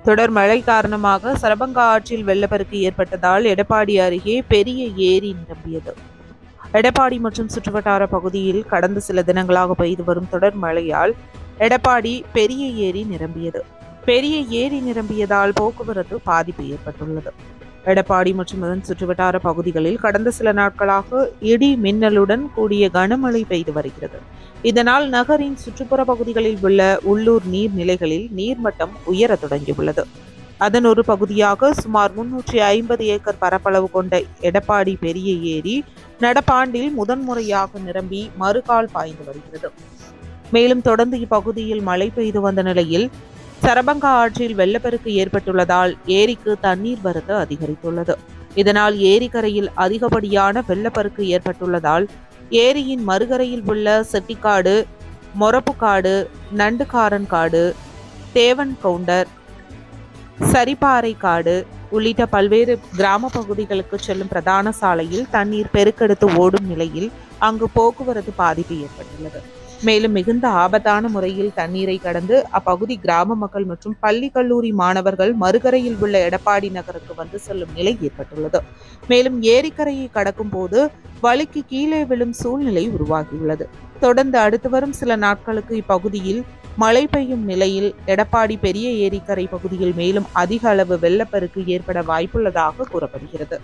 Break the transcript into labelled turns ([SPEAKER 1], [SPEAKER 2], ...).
[SPEAKER 1] தொடர் மழை காரணமாக சரபங்கா ஆற்றில் வெள்ளப்பெருக்கு ஏற்பட்டதால் எடப்பாடி அருகே பெரிய ஏரி நிரம்பியது. எடப்பாடி மற்றும் சுற்றுவட்டார பகுதியில் கடந்த சில தினங்களாக பெய்து வரும் தொடர் மழையால் எடப்பாடி பெரிய ஏரி நிரம்பியது. பெரிய ஏரி நிரம்பியதால் போக்குவரத்து பாதிப்பு ஏற்பட்டுள்ளது. எடப்பாடி மற்றும் அதன் சுற்றுவட்டார பகுதிகளில் கடந்த சில நாட்களாக இடி மின்னலுடன் கூடிய கனமழை பெய்து வருகிறது. இதனால் நகரின் சுற்றுப்புற பகுதிகளில் உள்ள உள்ளூர் நீர்நிலைகளில் நீர்மட்டம் உயர தொடங்கியுள்ளது. அதன் ஒரு பகுதியாக சுமார் 350 ஏக்கர் பரப்பளவு கொண்ட எடப்பாடி பெரிய ஏரி நடப்பாண்டில் முதன்முறையாக நிரம்பி மறுகால் பாய்ந்து வருகிறது. மேலும் தொடர்ந்து இப்பகுதியில் மழை பெய்து வந்த நிலையில் சரபங்கா ஆற்றில் வெள்ளப்பெருக்கு ஏற்பட்டுள்ளதால் ஏரிக்கு தண்ணீர் வரத்து அதிகரித்துள்ளது. இதனால் ஏரிக்கரையில் அதிகப்படியான வெள்ளப்பெருக்கு ஏற்பட்டுள்ளதால் ஏரியின் மறுகரையில் உள்ள செட்டிக்காடு, மொரப்புக்காடு, நண்டுக்காரன் காடு, தேவன் கவுண்டர், சரிப்பாறை காடு உள்ளிட்ட பல்வேறு கிராம பகுதிகளுக்கு செல்லும் பிரதான சாலையில் தண்ணீர் பெருக்கெடுத்து ஓடும் நிலையில் அங்கு போக்குவரத்து பாதிப்பு ஏற்பட்டுள்ளது. மேலும் மிகுந்த ஆபத்தான முறையில் தண்ணீரை கடந்து அப்பகுதி கிராம மக்கள் மற்றும் பள்ளி கல்லூரி மாணவர்கள் மறுகரையில் உள்ள எடப்பாடி நகருக்கு வந்து செல்லும் நிலை ஏற்பட்டுள்ளது. மேலும் ஏரிக்கரையை கடக்கும் போது வழிக்கு கீழே விழும் சூழ்நிலை உருவாகியுள்ளது. தொடர்ந்து அடுத்து வரும் சில நாட்களுக்கு இப்பகுதியில் மழை பெய்யும் நிலையில் எடப்பாடி பெரிய ஏரிக்கரை பகுதியில் மேலும் அதிக அளவு வெள்ளப்பெருக்கு ஏற்பட வாய்ப்புள்ளதாக கூறப்படுகிறது.